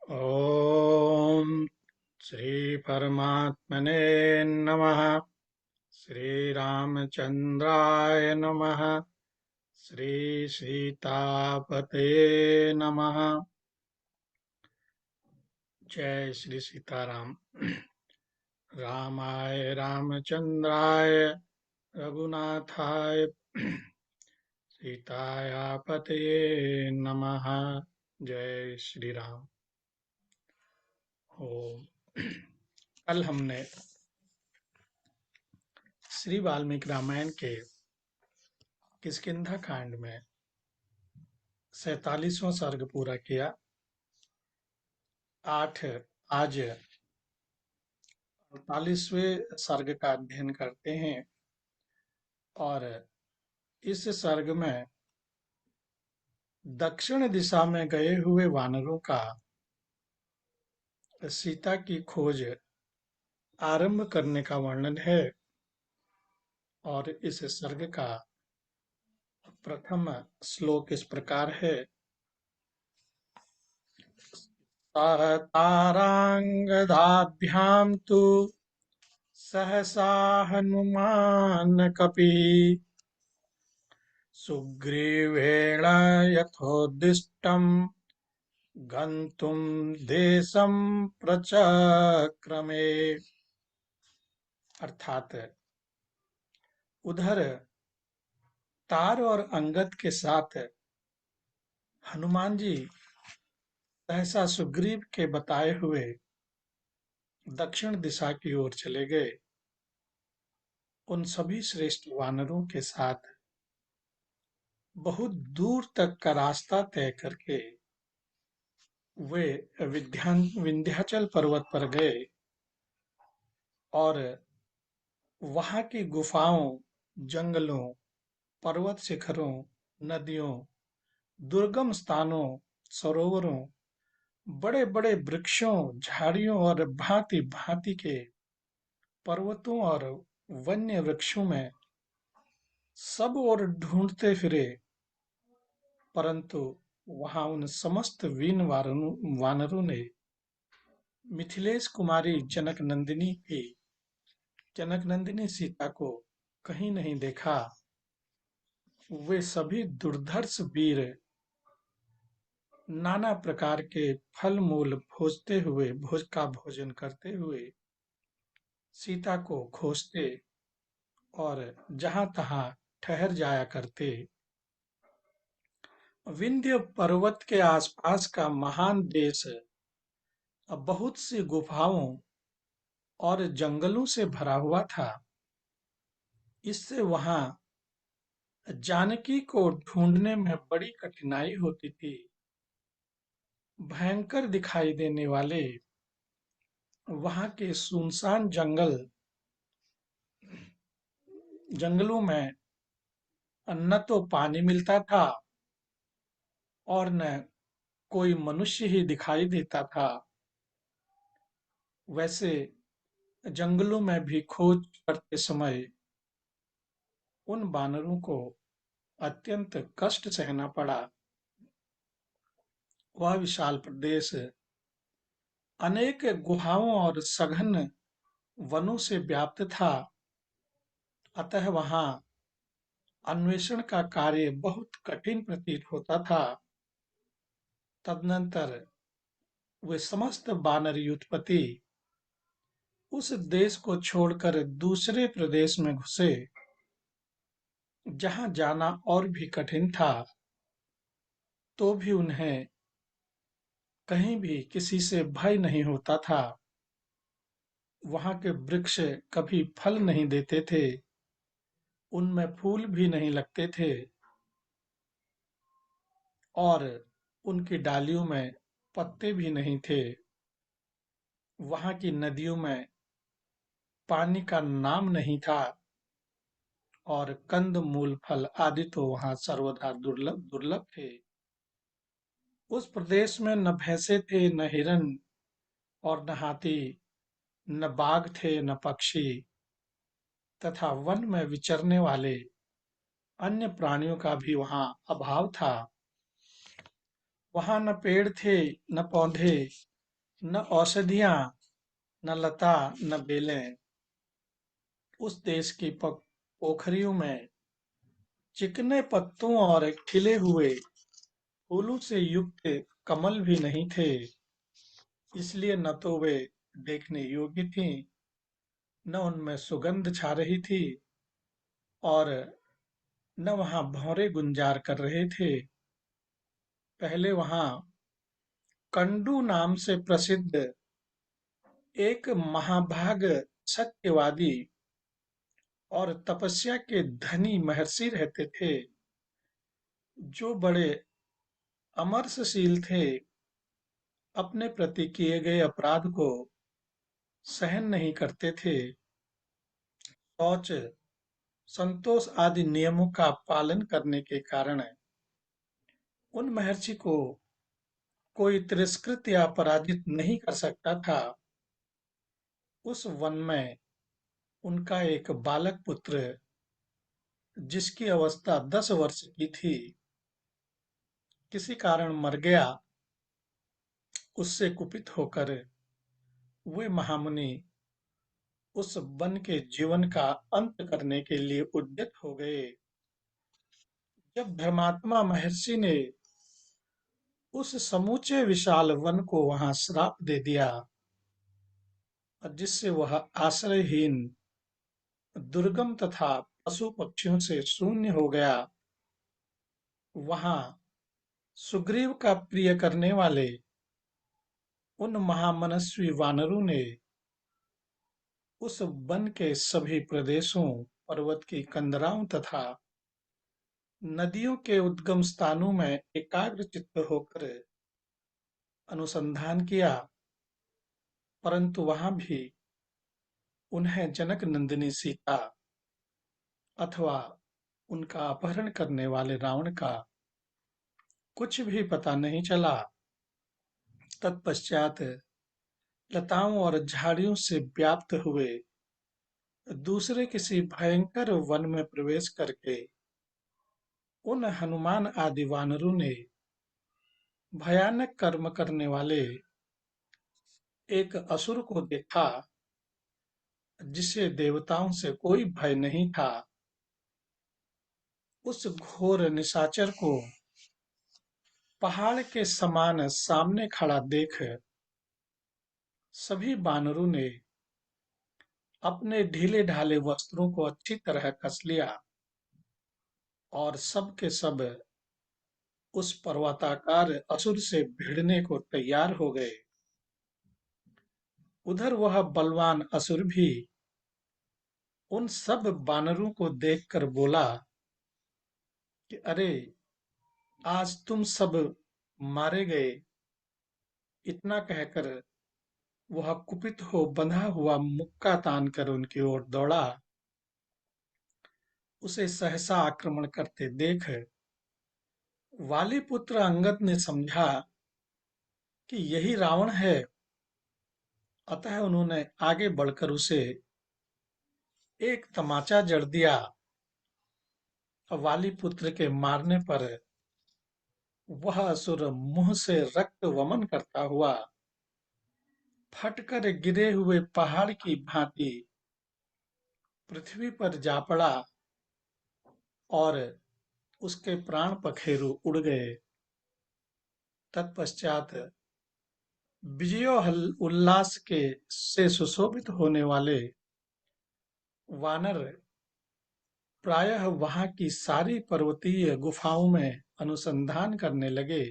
ॐ श्रीपरमात्मने नमः। श्रीरामचन्द्राय नमः। श्रीसीतापते नमः। जय श्री सीताराम। रामाय रामचन्द्राय रघुनाथाय सीताया पतये नमः। जय श्री राम। ओम। कल हमने श्री वाल्मीकि रामायण के किष्किंधा कांड में 47वां सर्ग पूरा किया। आठ आज 48वें सर्ग का अध्ययन करते हैं और इस सर्ग में दक्षिण दिशा में गए हुए वानरों का सीता की खोज आरंभ करने का वर्णन है। और इस सर्ग का प्रथम श्लोक इस प्रकार है। तारांगदाभ्याम तु सहसा हनुमान कपिः सुग्रीवेण यथोद्दिष्टं गन्तुं देशं प्रचक्रमे। अर्थात उधर तार और अंगद के साथ हनुमान जी सहसा सुग्रीव के बताए हुए दक्षिण दिशा की ओर चले गए। उन सभी श्रेष्ठ वानरों के साथ बहुत दूर तक का रास्ता तय करके वे विंध्याचल पर्वत पर गए और वहां की गुफाओं, जंगलों, पर्वत शिखरों, नदियों, दुर्गम स्थानों, सरोवरों, बड़े-बड़े वृक्षों, झाड़ियों और भांति-भांति के पर्वतों और वन्य वृक्षों में सब ओर ढूंढते फिरे, परंतु वहां उन समस्त वीन वानरों ने मिथिलेश कुमारी जनक नंदिनी सीता को कहीं नहीं देखा। वे सभी दुर्धर्ष वीर नाना प्रकार के फल मूल भोज का भोजन करते हुए सीता को खोजते और जहां तहां ठहर जाया करते। विंध्य पर्वत के आसपास का महान देश अब बहुत सी गुफाओं और जंगलों से भरा हुआ था। इससे वहां जानकी को ढूंढने में बड़ी कठिनाई होती थी। भयंकर दिखाई देने वाले वहां के सुनसान जंगलों में न तो पानी मिलता था और न कोई मनुष्य ही दिखाई देता था। वैसे जंगलों में भी खोज करते समय उन बानरों को अत्यंत कष्ट सहना पड़ा। वह विशाल प्रदेश अनेक गुहाओं और सघन वनों से व्याप्त था, अतः वहां अन्वेषण का कार्य बहुत कठिन प्रतीत होता था। तदनंतर वे समस्त वानर युद्धपति उस देश को छोड़कर दूसरे प्रदेश में घुसे, जहां जाना और भी कठिन था। तो भी उन्हें कहीं भी किसी से भय नहीं होता था। वहां के वृक्ष कभी फल नहीं देते थे, उनमें फूल भी नहीं लगते थे और उनकी डालियों में पत्ते भी नहीं थे। वहां की नदियों में पानी का नाम नहीं था और कंद मूल फल आदि तो वहां सर्वथा दुर्लभ दुर्लभ थे। उस प्रदेश में न भैंसे थे, न हिरन और न हाथी, न बाघ थे, न पक्षी, तथा वन में विचरने वाले अन्य प्राणियों का भी वहां अभाव था। वहां न पेड़ थे, न पौधे, न औषधियाँ, न लता, न बेलें। उस देश की पोखरियों में चिकने पत्तों और खिले हुए फूलों से युक्त कमल भी नहीं थे, इसलिए न तो वे देखने योग्य थीं, न उनमें सुगंध छा रही थी और न वहां भंवरे गुंजार कर रहे थे। पहले वहां कंडू नाम से प्रसिद्ध एक महाभाग सत्यवादी और तपस्या के धनी महर्षि रहते थे, जो बड़े अमर्षशील थे। अपने प्रति किए गए अपराध को सहन नहीं करते थे। शौच, संतोष आदि नियमों का पालन करने के कारण उन महर्षि को कोई तिरस्कृत या पराजित नहीं कर सकता था। उस वन में उनका एक बालक पुत्र, जिसकी अवस्था 10 वर्ष की थी, किसी कारण मर गया। उससे कुपित होकर वे महामुनि उस वन के जीवन का अंत करने के लिए उद्यत हो गए। जब धर्मात्मा महर्षि ने उस समूचे विशाल वन को वहां श्राप दे दिया, और जिससे वह आश्रयहीन, दुर्गम तथा पशु पक्षियों से शून्य हो गया, वहां सुग्रीव का प्रिय करने वाले उन महामनस्वी वानरों ने उस वन के सभी प्रदेशों, पर्वत की कंदराओं तथा नदियों के उद्गम स्थानों में एकाग्र चित्त होकर अनुसंधान किया, परंतु वहां भी उन्हें जनक नंदिनी सीता अथवा उनका अपहरण करने वाले रावण का कुछ भी पता नहीं चला। तत्पश्चात लताओं और झाड़ियों से व्याप्त हुए दूसरे किसी भयंकर वन में प्रवेश करके उन हनुमान आदि वानरों ने भयानक कर्म करने वाले एक असुर को देखा, जिसे देवताओं से कोई भय नहीं था। उस घोर निशाचर को पहाड़ के समान सामने खड़ा देख सभी बानरों ने अपने ढीले ढाले वस्त्रों को अच्छी तरह कस लिया और सब के सब उस पर्वताकार असुर से भिड़ने को तैयार हो गए। उधर वह बलवान असुर भी उन सब बानरों को देखकर बोला कि अरे, आज तुम सब मारे गए। इतना कहकर वह कुपित हो बंधा हुआ मुक्का तान कर उनकी ओर दौड़ा। उसे सहसा आक्रमण करते देख वाली पुत्र अंगद ने समझा कि यही रावण है, अतः उन्होंने आगे बढ़कर उसे एक तमाचा जड़ दिया। वाली पुत्र के मारने पर वह असुर मुंह से रक्त वमन करता हुआ फटकर गिरे हुए पहाड़ की भांति पृथ्वी पर जा पड़ा और उसके प्राण पखेरु उड़ गए। तत्पश्चात उल्लास के से सुशोभित होने वाले वानर प्रायः वहां की सारी पर्वतीय गुफाओं में अनुसंधान करने लगे।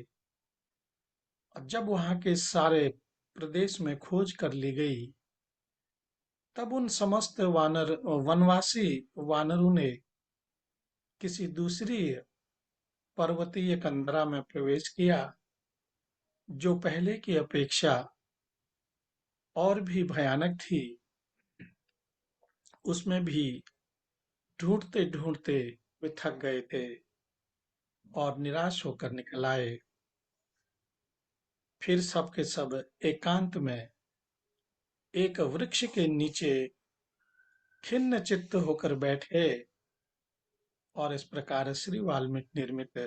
और जब वहां के सारे प्रदेश में खोज कर ली गई, तब उन समस्त वनवासी वानरों ने किसी दूसरी पर्वतीय कंदरा में प्रवेश किया, जो पहले की अपेक्षा और भी भयानक थी। उसमें भी ढूंढते ढूंढते वे थक गए थे और निराश होकर निकल आए। फिर सब के सब एकांत में एक वृक्ष के नीचे खिन्न चित्त होकर बैठे और इस प्रकार श्री वाल्मीकि निर्मित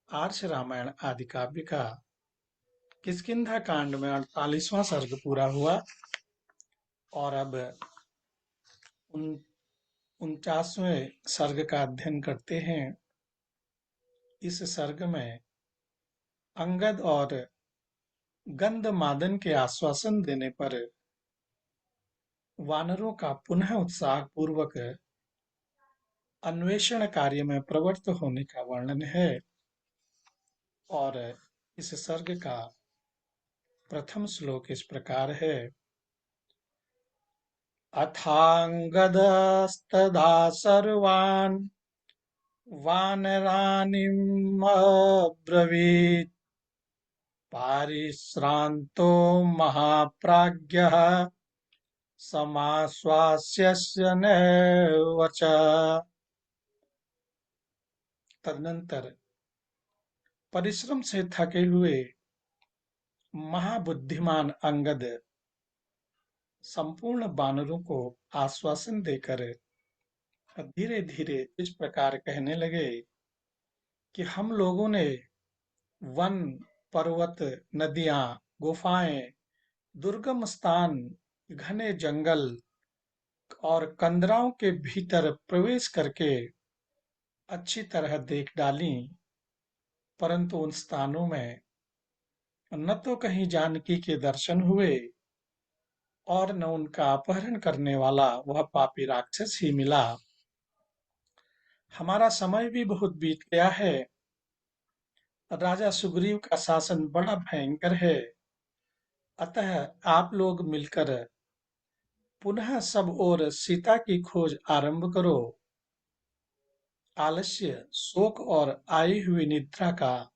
आर्ष रामायण आदि काव्य का किष्किंधा कांड में 48वां सर्ग पूरा हुआ और अब उन 49वें सर्ग का अध्ययन करते हैं। इस सर्ग में अंगद और गंधमादन के आश्वासन देने पर वानरों का पुनः उत्साह पूर्वक अन्वेषण कार्य में प्रवृत्त होने का वर्णन है। और इस सर्ग का प्रथम श्लोक इस प्रकार है। अथांगदस्तदा सर्वान् वानरानिमब्रवीत् पारिश्रान्तो महाप्राज्ञः समाश्वास्य नैव च। तदनंतर परिश्रम से थके हुए महाबुद्धिमान अंगद संपूर्ण वानरों को आश्वासन देकर धीरे धीरे इस प्रकार कहने लगे कि हम लोगों ने वन, पर्वत, नदियां, गुफाएं, दुर्गम स्थान, घने जंगल और कंदराओं के भीतर प्रवेश करके अच्छी तरह देख डाली, परंतु उन स्थानों में न तो कहीं जानकी के दर्शन हुए और न उनका अपहरण करने वाला वह पापी राक्षस ही मिला। हमारा समय भी बहुत बीत गया है। राजा सुग्रीव का शासन बड़ा भयंकर है। अतः आप लोग मिलकर पुनः सब ओर सीता की खोज आरंभ करो। आलस्य, शोक और आई हुई निद्रा का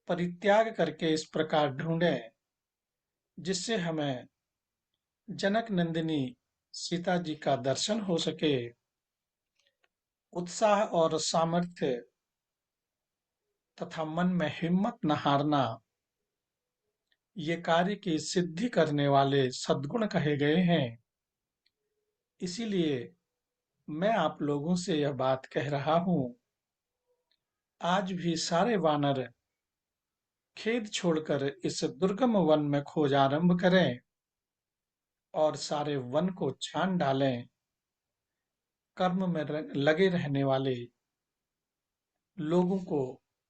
परित्याग करके इस प्रकार ढूंढें जिससे हमें जनक नंदिनी सीता जी का दर्शन हो सके। उत्साह और सामर्थ्य तथा मन में हिम्मत न हारना, ये कार्य की सिद्धि करने वाले सद्गुण कहे गए हैं। इसीलिए मैं आप लोगों से यह बात कह रहा हूं। आज भी सारे वानर खेद छोड़कर इस दुर्गम वन में खोज आरंभ करें और सारे वन को छान डालें। कर्म में लगे रहने वाले लोगों को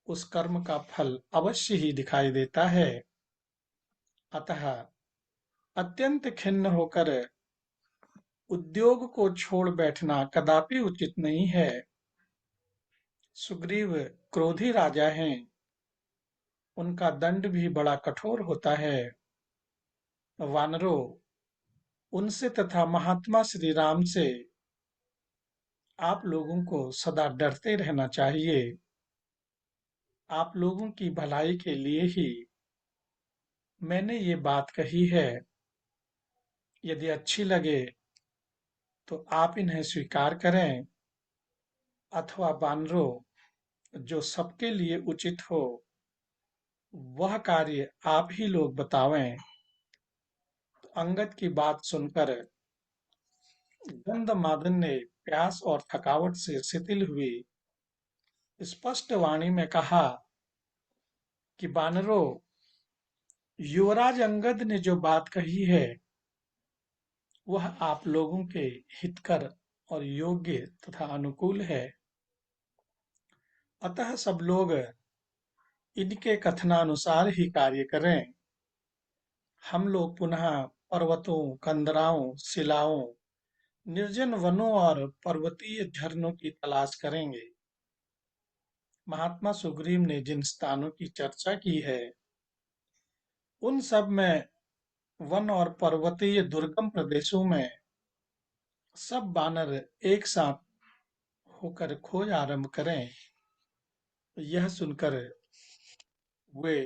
उस कर्म का फल अवश्य ही दिखाई देता है। अतः अत्यंत खिन्न होकर उद्योग को छोड़ बैठना कदापि उचित नहीं है। सुग्रीव क्रोधी राजा हैं, उनका दंड भी बड़ा कठोर होता है। वानरों, उनसे तथा महात्मा श्री राम से आप लोगों को सदा डरते रहना चाहिए। आप लोगों की भलाई के लिए ही मैंने ये बात कही है। यदि अच्छी लगे तो आप इन्हें स्वीकार करें, अथवा वानरों, जो सबके लिए उचित हो वह कार्य आप ही लोग बतावें। तो अंगद की बात सुनकर गंधमादन ने प्यास और थकावट से शिथिल हुई स्पष्ट वाणी में कहा कि वानरों, युवराज अंगद ने जो बात कही है वह आप लोगों के हितकर और योग्य तथा अनुकूल है। अतः सब लोग इनके कथनानुसार ही कार्य करें। हम लोग पुनः पर्वतों, कंदराओं, शिलाओं, निर्जन वनों और पर्वतीय झरनों की तलाश करेंगे। महात्मा सुग्रीव ने जिन स्थानों की चर्चा की है उन सब में वन और पर्वतीय दुर्गम प्रदेशों में सब वानर एक साथ होकर खोज आरंभ करें। यह सुनकर वे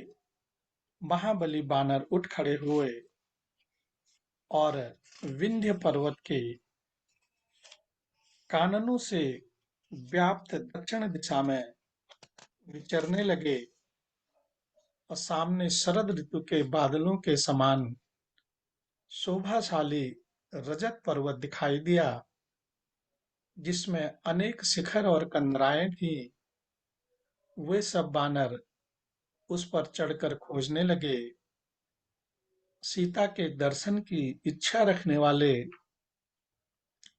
महाबली वानर उठ खड़े हुए और विंध्य पर्वत के काननों से व्याप्त दक्षिण दिशा में विचरने लगे और सामने शरद ऋतु के बादलों के समान शोभाशाली रजत पर्वत दिखाई दिया, जिसमें अनेक शिखर और कंदराएं थी। वे सब वानर उस पर चढ़कर खोजने लगे। सीता के दर्शन की इच्छा रखने वाले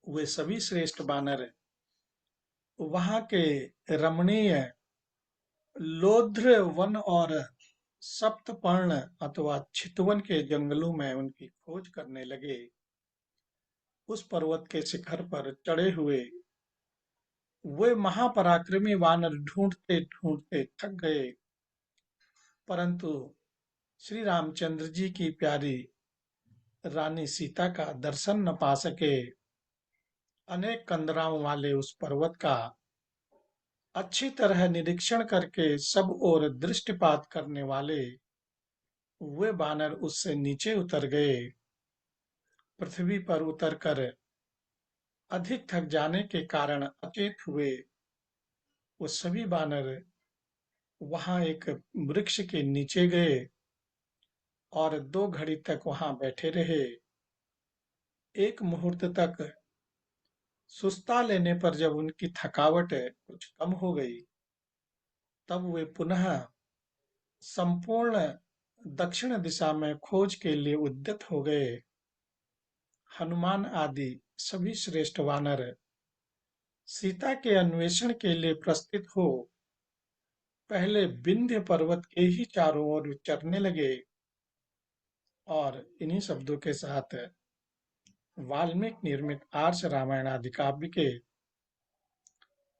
वे सभी श्रेष्ठ वानर वहां के रमणीय लोध्र वन और सप्तपर्ण अथवा चितवन के जंगलों में उनकी खोज करने लगे। उस पर्वत के शिखर पर चढ़े हुए वे महापराक्रमी वानर ढूंढते ढूंढते थक गए, परंतु श्री रामचंद्र जी की प्यारी रानी सीता का दर्शन न पा सके। अनेक कंदराओं वाले उस पर्वत का अच्छी तरह निरीक्षण करके सब ओर दृष्टिपात करने वाले वे बानर उससे नीचे उतर गए। पृथ्वी पर उतरकर अधिक थक जाने के कारण अचेत हुए वो सभी बानर वहां एक वृक्ष के नीचे गए और 2 घड़ी तक वहां बैठे रहे। एक मुहूर्त तक सुस्ता लेने पर जब उनकी थकावट कुछ कम हो गई, तब वे पुनः संपूर्ण दक्षिण दिशा में खोज के लिए उद्यत हो गए। हनुमान आदि सभी श्रेष्ठ वानर सीता के अन्वेषण के लिए प्रस्थित हो पहले विंध्य पर्वत के ही चारों ओर चरने लगे। और इन्हीं शब्दों के साथ वाल्मीकि निर्मित आर्ष रामायण आदि काव्य के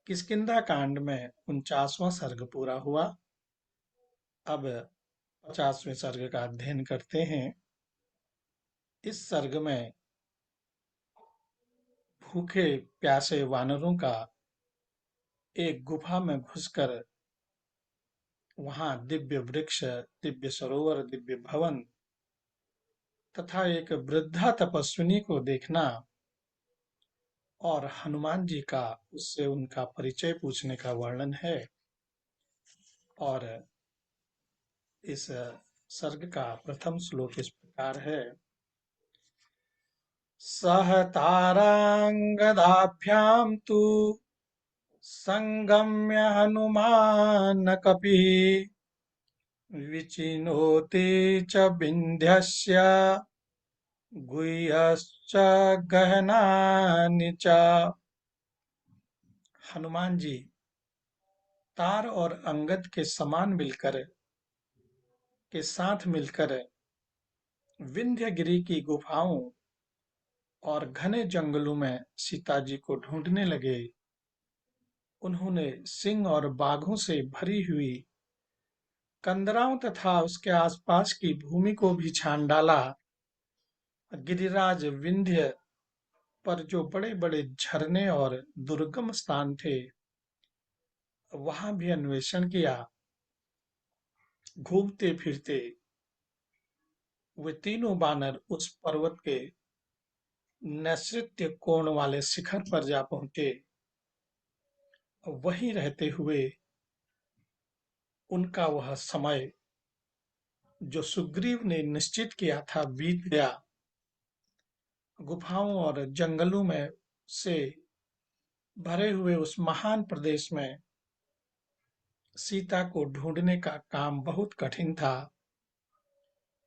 किष्किंधा कांड में 49वां सर्ग पूरा हुआ। अब 50वें सर्ग का अध्ययन करते हैं। इस सर्ग में भूखे प्यासे वानरों का एक गुफा में घुसकर वहां दिव्य वृक्ष, दिव्य सरोवर, दिव्य भवन तथा एक वृद्धा तपस्विनी को देखना और हनुमान जी का उससे उनका परिचय पूछने का वर्णन है। और इस सर्ग का प्रथम श्लोक इस प्रकार है। सह तारांगदाभ्याम तु संगम्य हनुमान कपिः विचिनोति च विन्ध्यस्य गुह्यश्च गहनानि च। हनुमान जी तार और अंगद के समान साथ मिलकर विंध्यगिरि की गुफाओं और घने जंगलों में सीता जी को ढूंढने लगे। उन्होंने सिंह और बाघों से भरी हुई कंदराओं तथा उसके आसपास की भूमि को भी छान डाला। गिरिराज विंध्य पर जो बड़े बड़े झरने और दुर्गम स्थान थे, वहां भी अन्वेषण किया। घूमते फिरते वे तीनों बानर उस पर्वत के नैऋत्य कोण वाले शिखर पर जा पहुंचे। वहीं रहते हुए उनका वह समय जो सुग्रीव ने निश्चित किया था बीत गया। गुफाओं और जंगलों में से भरे हुए उस महान प्रदेश में सीता को ढूंढने का काम बहुत कठिन था।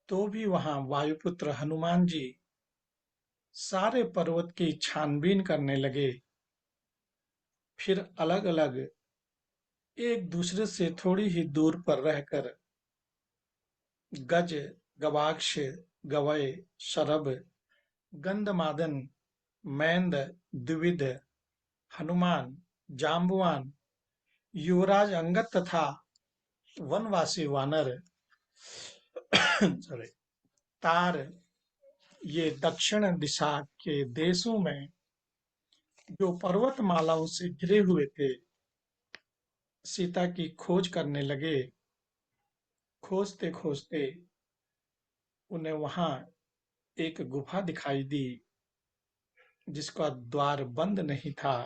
तो भी वहां वायुपुत्र हनुमान जी सारे पर्वत की छानबीन करने लगे। फिर अलग अलग एक दूसरे से थोड़ी ही दूर पर रहकर गज, गवाक्ष, गवय, शरभ, गंधमादन, मैंद, द्विविद, हनुमान, जाम्बुवान, युवराज अंगद तथा वनवासी वानर सॉरी तार ये दक्षिण दिशा के देशों में जो पर्वतमालाओं से घिरे हुए थे, सीता की खोज करने लगे। खोजते खोजते उन्हें वहां एक गुफा दिखाई दी जिसका द्वार बंद नहीं था।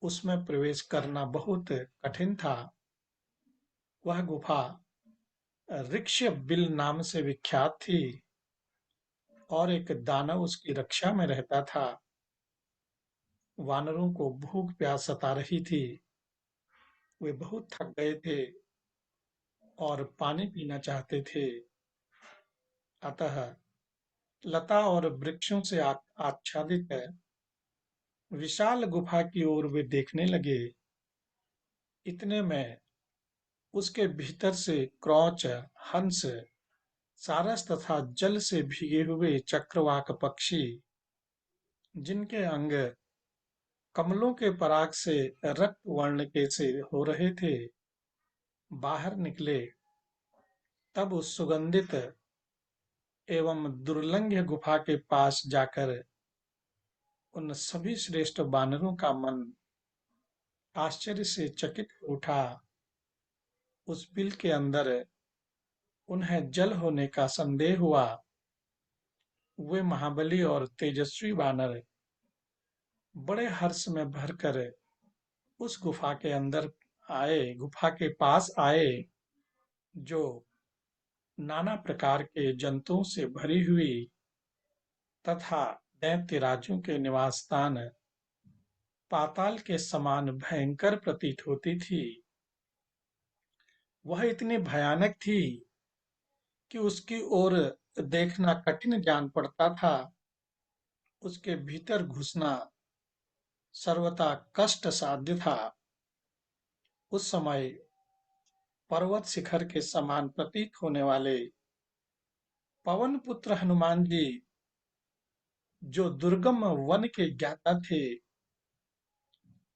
उसमें प्रवेश करना बहुत कठिन था। वह गुफा ऋक्ष बिल नाम से विख्यात थी और एक दानव उसकी रक्षा में रहता था। वानरों को भूख प्यास सता रही थी। वे बहुत थक गए थे। और पानी पीना चाहते थे। अतः लता और वृक्षों से आच्छादित विशाल गुफा की ओर वे देखने लगे। इतने में उसके भीतर से क्रौच, हंस, सारस तथा जल से भीगे हुए चक्रवाक पक्षी, जिनके अंग कमलों के पराग से रक्त वर्ण के से हो रहे थे, बाहर निकले। तब उस सुगंधित एवं दुर्लंघ्य गुफा के पास जाकर उन सभी श्रेष्ठ वानरों का मन आश्चर्य से चकित हो उठा। उस बिल के अंदर उन्हें जल होने का संदेह हुआ। वे महाबली और तेजस्वी वानर बड़े हर्ष में भरकर उस गुफा के पास आए, जो नाना प्रकार के जंतुओं से भरी हुई तथा दैत्य राजों के निवास स्थान पाताल के समान भयंकर प्रतीत होती थी। वह इतनी भयानक थी कि उसकी ओर देखना कठिन जान पड़ता था। उसके भीतर घुसना सर्वथा कष्ट साध्य था। उस समय पर्वत शिखर के समान प्रतीत होने वाले पवन पुत्र हनुमान जी, जो दुर्गम वन के ज्ञाता थे,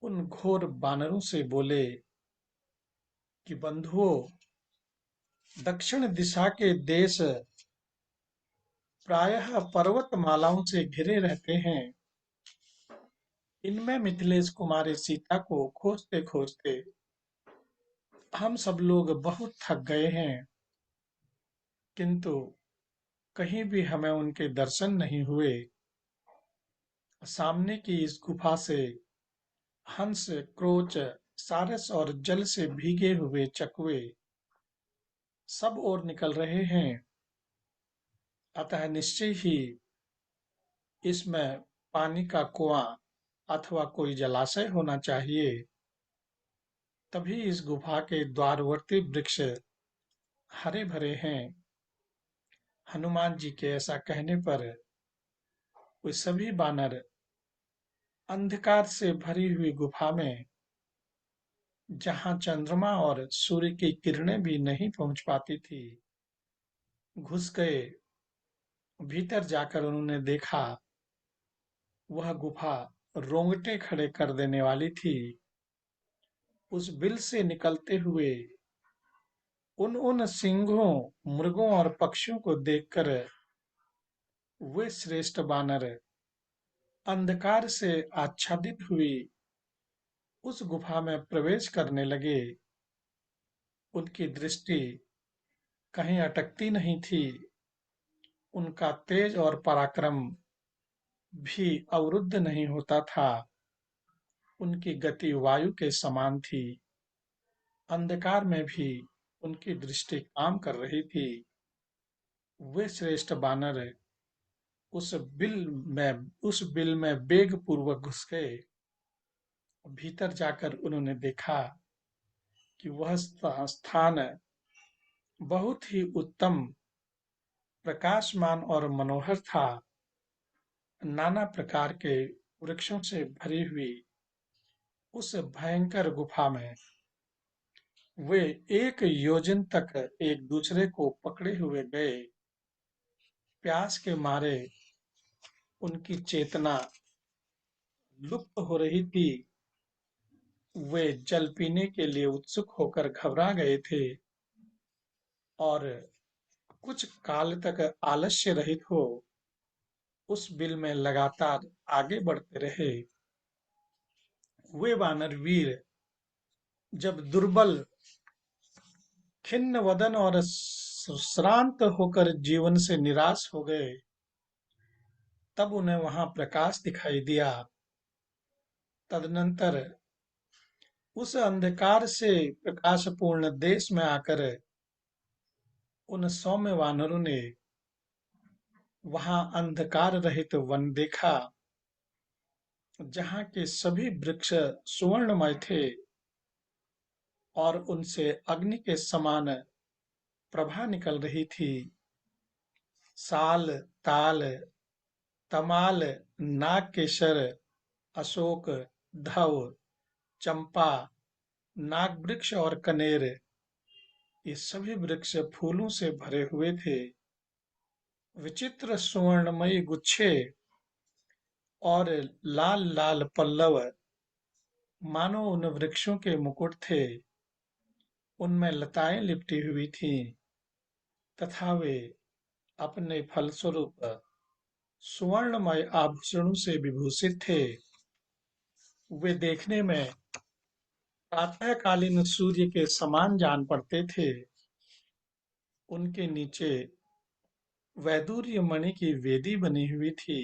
उन घोर बानरों से बोले कि बंधुओं, दक्षिण दिशा के देश प्रायः पर्वतमालाओं से घिरे रहते हैं। इनमें मिथिलेश कुमारी सीता को खोजते खोजते हम सब लोग बहुत थक गए हैं, किंतु कहीं भी हमें उनके दर्शन नहीं हुए। सामने की इस गुफा से हंस, क्रोच, सारस और जल से भीगे हुए चकवे सब ओर निकल रहे हैं। अतः निश्चय ही इसमें पानी का कुआं अथवा कोई जलाशय होना चाहिए। तभी इस गुफा के द्वारवर्ती वृक्ष हरे भरे हैं। हनुमान जी के ऐसा कहने पर वे सभी बानर अंधकार से भरी हुई गुफा में, जहां चंद्रमा और सूर्य की किरणें भी नहीं पहुंच पाती थी, घुस गए। भीतर जाकर उन्होंने देखा, वह गुफा रोंगटे खड़े कर देने वाली थी। उस बिल से निकलते हुए उन उन सिंहों, मृगों और पक्षियों को देखकर वे श्रेष्ठ बानर अंधकार से आच्छादित हुई उस गुफा में प्रवेश करने लगे। उनकी दृष्टि कहीं अटकती नहीं थी। उनका तेज और पराक्रम भी अवरुद्ध नहीं होता था। उनकी गति वायु के समान थी। अंधकार में भी उनकी दृष्टि काम कर रही थी। वे श्रेष्ठ बानर उस उस बिल में वेग पूर्वक घुस गए। भीतर जाकर उन्होंने देखा कि वह स्थान बहुत ही उत्तम, प्रकाशमान और मनोहर था। नाना प्रकार के वृक्षों से भरी हुई उस भयंकर गुफा में वे एक योजन तक एक दूसरे को पकड़े हुए गए। प्यास के मारे उनकी चेतना लुप्त हो रही थी। वे जल पीने के लिए उत्सुक होकर घबरा गए थे और कुछ काल तक आलस्य रहित हो उस बिल में लगातार आगे बढ़ते रहे। वे वानर वीर जब दुर्बल, खिन्न वदन और श्रांत होकर जीवन से निराश हो गए, तब उन्हें वहां प्रकाश दिखाई दिया। तदनंतर उस अंधकार से प्रकाशपूर्ण देश में आकर उन सौम्य वानरों ने वहां अंधकार रहित वन देखा, जहां के सभी वृक्ष सुवर्णमय थे और उनसे अग्नि के समान प्रभा निकल रही थी। साल, ताल, तमाल, नागकेशर, अशोक, धव, चंपा, नागवृक्ष और कनेर, ये सभी वृक्ष फूलों से भरे हुए थे। विचित्र सुवर्णमयी गुच्छे और लाल लाल पल्लव मानो उन वृक्षों के मुकुट थे। उनमें लताएं लिपटी हुई थीं तथा वे अपने फलस्वरूप सुवर्णमय आभूषणों से विभूषित थे। वे देखने में प्रातःकालीन सूर्य के समान जान पड़ते थे। उनके नीचे वैदूर्य मणि की वेदी बनी हुई थी।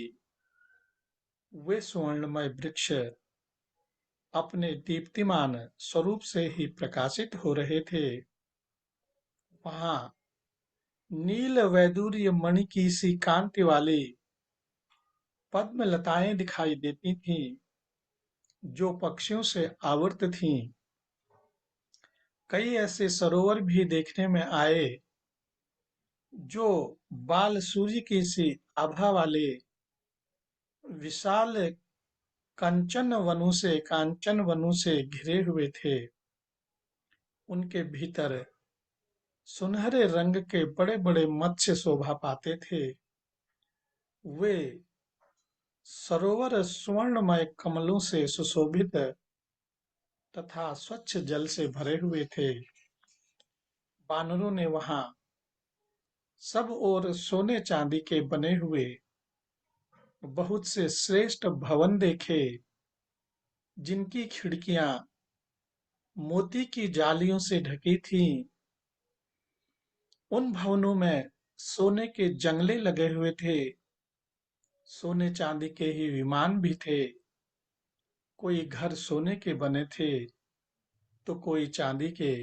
वे सुवर्णमय वृक्ष अपने दीप्तिमान स्वरूप से ही प्रकाशित हो रहे थे। वहां नील वैदूर्य मणि की सी कांति वाली पद्म लताएं दिखाई देती थीं, जो पक्षियों से आवृत थीं। कई ऐसे सरोवर भी देखने में आए, जो बाल सूर्य की सी आभा वाले विशाल कांचन वनों से घिरे हुए थे। उनके भीतर सुनहरे रंग के बड़े बड़े मत्स्य शोभा पाते थे। वे सरोवर स्वर्णमय कमलों से सुशोभित तथा स्वच्छ जल से भरे हुए थे। बानरों ने वहां सब ओर सोने चांदी के बने हुए बहुत से श्रेष्ठ भवन देखे, जिनकी खिड़कियां मोती की जालियों से ढकी थीं। उन भवनों में सोने के जंगले लगे हुए थे। सोने चांदी के ही विमान भी थे। कोई घर सोने के बने थे तो कोई चांदी के।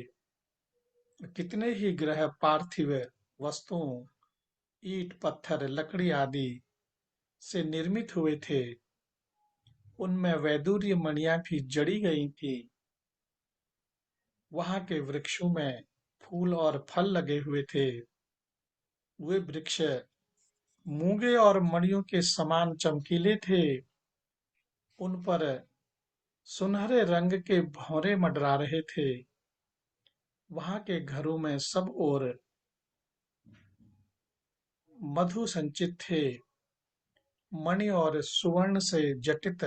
कितने ही ग्रह पार्थिव वस्तुओं, ईंट पत्थर लकड़ी आदि से निर्मित हुए थे। उनमें वैदूर्य मणियां भी जड़ी गई थी। वहां के वृक्षों में फूल और फल लगे हुए थे। वे वृक्ष मूंगे और मणियों के समान चमकीले थे। उन पर सुनहरे रंग के भौरे मंडरा रहे थे। वहां के घरों में सब ओर मधु संचित थे। मणि और सुवर्ण से जटित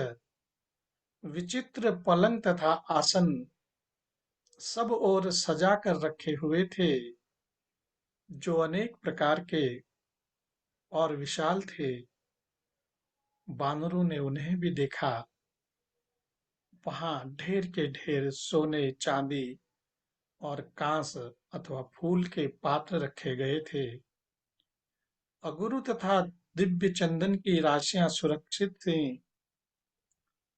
विचित्र पलंग तथा आसन सब ओर सजा कर रखे हुए थे, जो अनेक प्रकार के और विशाल थे। बानरों ने उन्हें भी देखा। वहां ढेर के ढेर सोने चांदी और कांस अथवा फूल के पात्र रखे गए थे। अगुरु तथा दिव्य चंदन की राशियां सुरक्षित थीं।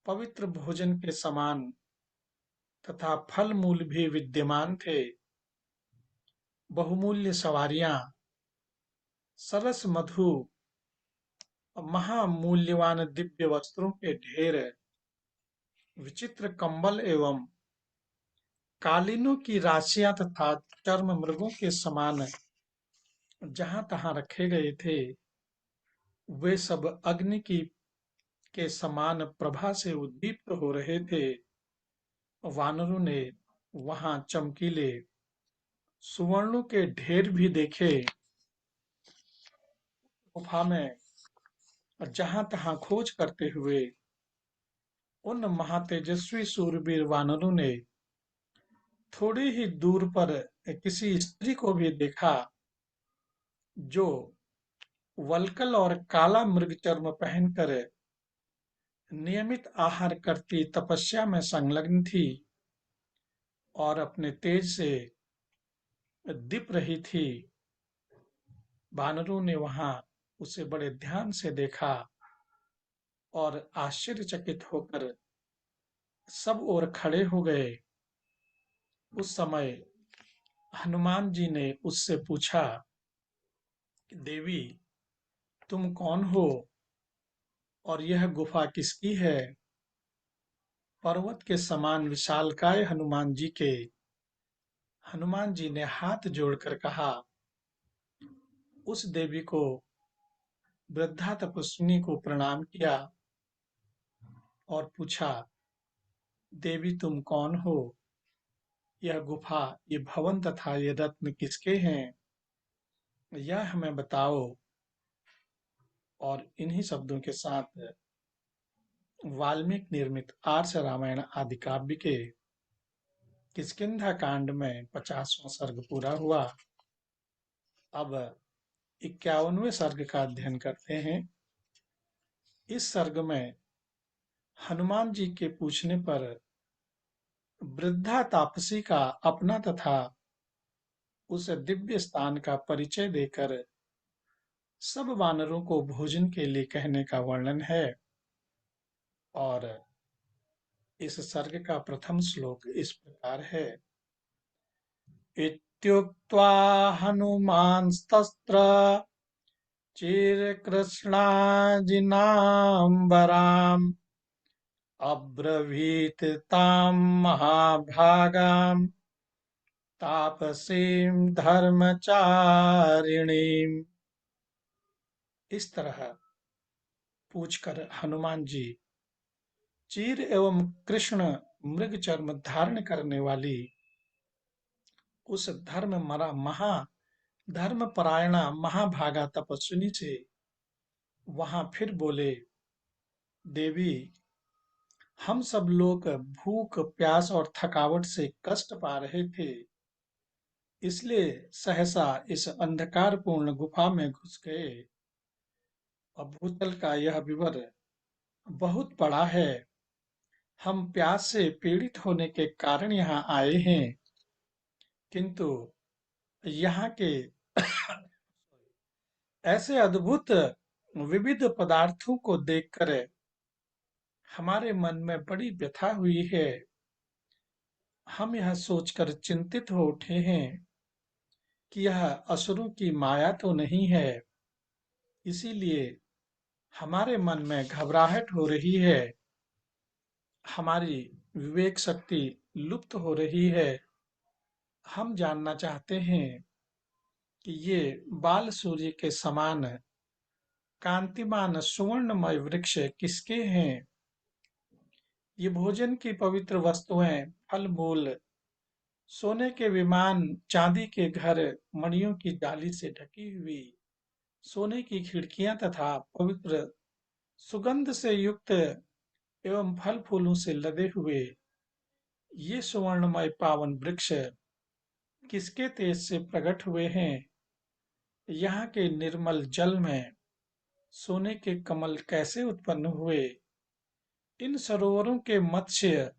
पवित्र भोजन के समान तथा फल मूल भी विद्यमान थे। बहुमूल्य सवारियां, सरस मधु, महामूल्यवान दिव्य वस्त्रों के ढेर, विचित्र कंबल एवं कालीनों की राशियां तथा चर्म मृगों के समान जहां तहां रखे गए थे, वे सब अग्नि की के समान प्रभा से उद्दीप्त हो रहे थे। वानरों ने वहां चमकीले सुवर्णों के ढेर भी देखे। गुफा में जहां तहां खोज करते हुए उन महातेजस्वी शूरवीर वानरों ने थोड़ी ही दूर पर किसी स्त्री को भी देखा, जो वल्कल और काला मृग चर्म पहनकर नियमित आहार करती तपस्या में संलग्न थी और अपने तेज से दीप रही थी। बानरों ने वहां उसे बड़े ध्यान से देखा और आश्चर्यचकित होकर सब ओर खड़े हो गए। उस समय हनुमान जी ने उससे पूछा कि देवी, तुम कौन हो और यह गुफा किसकी है? पर्वत के समान विशालकाय हनुमान जी ने हाथ जोड़कर कहा, उस देवी को, वृद्धा तपस्विनी को प्रणाम किया और पूछा, देवी तुम कौन हो? यह गुफा, ये भवन तथा ये रत्न किसके हैं? यह हमें बताओ। और इन्हीं शब्दों के साथ वाल्मीकि निर्मित आर्ष रामायण आदि काव्य के किष्किंधा कांड में 50वां सर्ग पूरा हुआ। अब 51वें सर्ग का अध्ययन करते हैं। इस सर्ग में हनुमान जी के पूछने पर वृद्धा तापसी का अपना तथा उस दिव्य स्थान का परिचय देकर सब वानरों को भोजन के लिए कहने का वर्णन है। और इस सर्ग का प्रथम श्लोक इस प्रकार है। इत्युक्त्वा हनुमांस्तत्र चिरकृष्णाजिनाम्बराम् अब्रवीत् तां महाभागां तापसीं धर्मचारिणीम्। इस तरह पूछकर हनुमान जी चीर एवं कृष्ण मृग चर्म धारण करने वाली उस धर्म परायणा महाभागा तपस्विनी से वहां फिर बोले, देवी हम सब लोग भूख प्यास और थकावट से कष्ट पा रहे थे, इसलिए सहसा इस अंधकारपूर्ण गुफा में घुस गए। अब भूतल का यह विवर बहुत बड़ा है। हम प्यास से पीड़ित होने के कारण यहाँ आए हैं, किंतु यहाँ के ऐसे अद्भुत विविध पदार्थों को देखकर हमारे मन में बड़ी व्यथा हुई है। हम यह सोचकर चिंतित हो उठे हैं कि यह असुरों की माया तो नहीं है, इसीलिए हमारे मन में घबराहट हो रही है, हमारी विवेक शक्ति लुप्त हो रही है। हम जानना चाहते हैं कि ये बाल सूर्य के समान कांतिमान सुवर्णमय वृक्ष किसके हैं? ये भोजन की पवित्र वस्तुएं, फल मूल, सोने के विमान, चांदी के घर, मणियों की डाली से ढकी हुई सोने की खिड़कियां तथा पवित्र सुगंध से युक्त एवं फल फूलों से लदे हुए ये सुवर्णमय पावन वृक्ष किसके तेज से प्रकट हुए हैं? यहाँ के निर्मल जल में सोने के कमल कैसे उत्पन्न हुए? इन सरोवरों के मत्स्य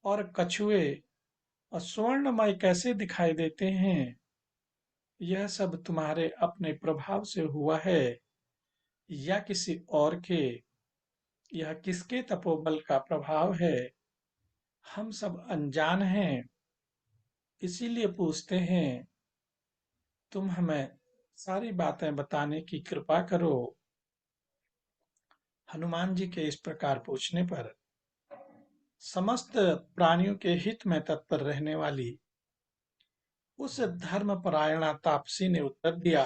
और कछुए और स्वर्णमय कैसे दिखाई देते हैं? यह सब तुम्हारे अपने प्रभाव से हुआ है या किसी और के? यह किसके तपोबल का प्रभाव है? हम सब अनजान हैं, इसीलिए पूछते हैं। तुम हमें सारी बातें बताने की कृपा करो। हनुमान जी के इस प्रकार पूछने पर समस्त प्राणियों के हित में तत्पर रहने वाली उस धर्मपरायणा तापसी ने उत्तर दिया,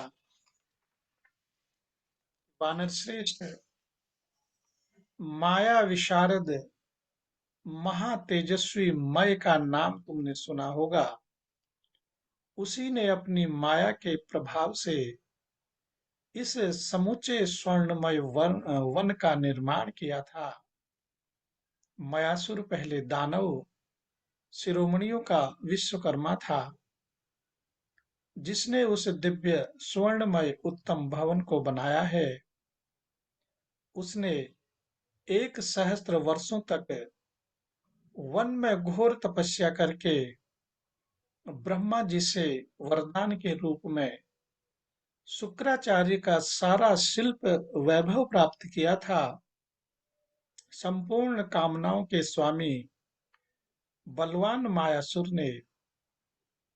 वानर श्रेष्ठ, माया विशारद महातेजस्वी मय का नाम तुमने सुना होगा। उसी ने अपनी माया के प्रभाव से इस समूचे स्वर्णमय वन का निर्माण किया था। मयासुर पहले दानव शिरोमणियों का विश्वकर्मा था, जिसने उस दिव्य स्वर्णमय उत्तम भवन को बनाया है। उसने 1 सहस्त्र वर्षों तक वन में घोर तपस्या करके ब्रह्मा जी से वरदान के रूप में शुक्राचार्य का सारा शिल्प वैभव प्राप्त किया था। संपूर्ण कामनाओं के स्वामी बलवान मायासुर ने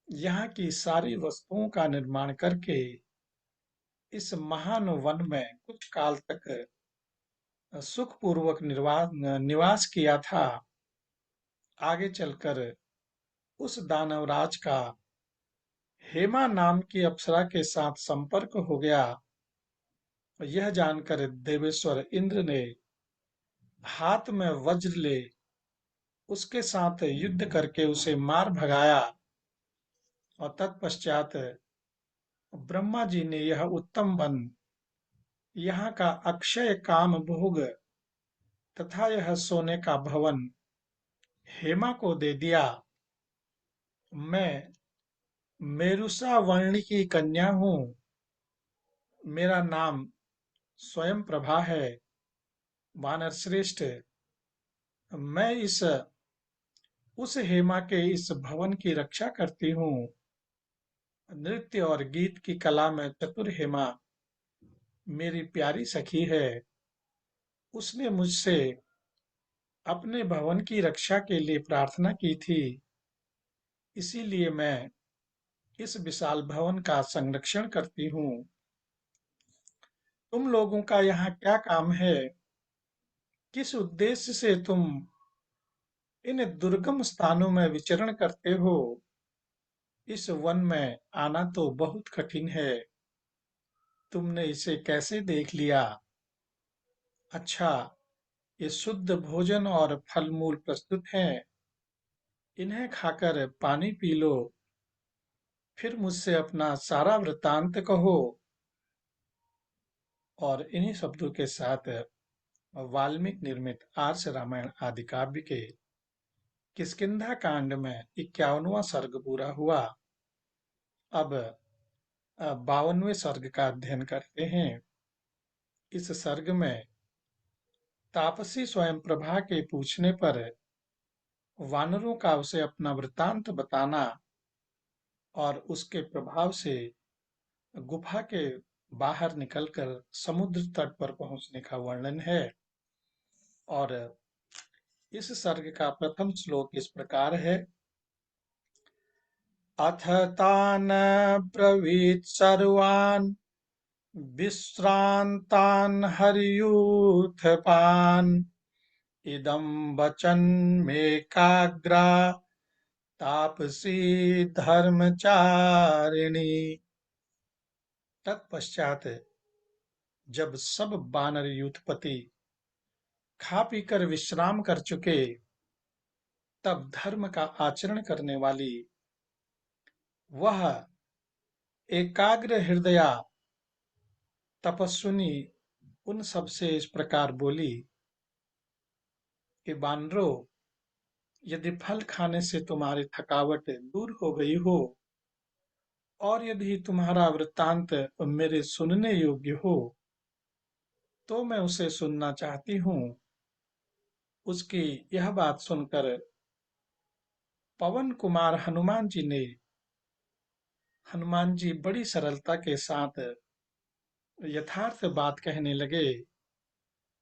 यहाँ की सारी वस्तुओं का निर्माण करके इस महान वन में कुछ काल तक सुखपूर्वक निवास किया था। आगे चलकर उस दानवराज का हेमा नाम की अप्सरा के साथ संपर्क हो गया। यह जानकर देवेश्वर इंद्र ने हाथ में वज्र ले उसके साथ युद्ध करके उसे मार भगाया और तत्पश्चात ब्रह्मा जी ने यह उत्तम वन, यहाँ का अक्षय काम भोग तथा यह सोने का भवन हेमा को दे दिया। मैं मेरुषा वर्ण की कन्या हूँ। मेरा नाम स्वयं प्रभा है। वानर श्रेष्ठ, मैं इस उस हेमा के इस भवन की रक्षा करती हूँ। नृत्य और गीत की कला में चतुर हेमा मेरी प्यारी सखी है। उसने मुझसे अपने भवन की रक्षा के लिए प्रार्थना की थी, इसीलिए मैं इस विशाल भवन का संरक्षण करती हूँ। तुम लोगों का यहाँ क्या काम है? किस उद्देश्य से तुम इन दुर्गम स्थानों में विचरण करते हो? इस वन में आना तो बहुत कठिन है। तुमने इसे कैसे देख लिया? अच्छा, ये शुद्ध भोजन और फल मूल प्रस्तुत हैं। इन्हें खाकर पानी पी लो, फिर मुझसे अपना सारा वृत्तांत कहो। और इन्हीं शब्दों के साथ वाल्मीकि निर्मित आर्ष रामायण आदि काव्य के किष्किंधा कांड में 51वां सर्ग पूरा हुआ। अब 52वें सर्ग का अध्ययन करते हैं। इस सर्ग में तापसी स्वयं प्रभा के पूछने पर वानरों का उसे अपना वृत्तांत बताना और उसके प्रभाव से गुफा के बाहर निकलकर समुद्र तट पर पहुंचने का वर्णन है। और इस सर्ग का प्रथम श्लोक इस प्रकार है। अथ तान ब्रवीत् सर्वान् विश्रान्तान् हरियूथपान् इदं वचन मेकाग्रा तापसी धर्मचारिणी। तत्पश्चात जब सब वानर यूथपति खा पीकर विश्राम कर चुके, तब धर्म का आचरण करने वाली वह एकाग्र हृदया तपस्विनी उन सबसे इस प्रकार बोली कि वानरों, यदि फल खाने से तुम्हारी थकावट दूर हो गई हो और यदि तुम्हारा वृत्तांत मेरे सुनने योग्य हो, तो मैं उसे सुनना चाहती हूँ। उसकी यह बात सुनकर पवन कुमार हनुमान जी बड़ी सरलता के साथ यथार्थ बात कहने लगे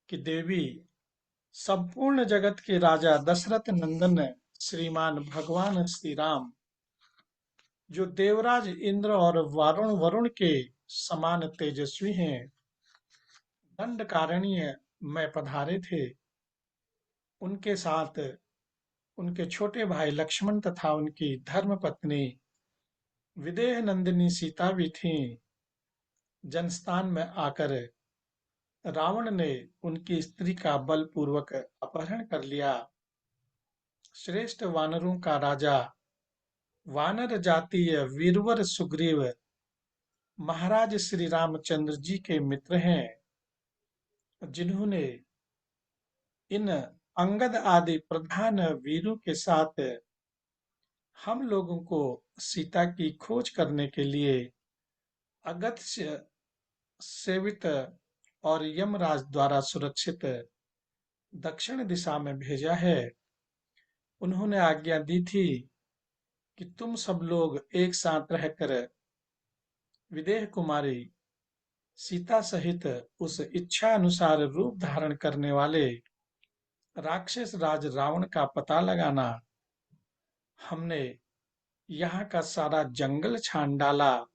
कि देवी, संपूर्ण जगत के राजा दशरथ नंदन श्रीमान भगवान श्री राम, जो देवराज इंद्र और वरुण के समान तेजस्वी हैं, दंडकारण्य में पधारे थे। उनके साथ उनके छोटे भाई लक्ष्मण तथा उनकी धर्म पत्नी विदेह नंदिनी सीता भी थीं। जनस्थान में आकर रावण ने उनकी स्त्री का बलपूर्वक अपहरण कर लिया। श्रेष्ठ वानरों का राजा वानर जातीय वीरवर सुग्रीव महाराज श्री रामचंद्र जी के मित्र हैं, जिन्होंने इन अंगद आदि प्रधान वीरों के साथ हम लोगों को सीता की खोज करने के लिए अगस्त्य सेवित और यमराज द्वारा सुरक्षित दक्षिण दिशा में भेजा है। उन्होंने आज्ञा दी थी कि तुम सब लोग एक साथ रहकर विदेह कुमारी सीता सहित उस इच्छा अनुसार रूप धारण करने वाले राक्षस राज रावण का पता लगाना। हमने यहाँ का सारा जंगल छान डाला।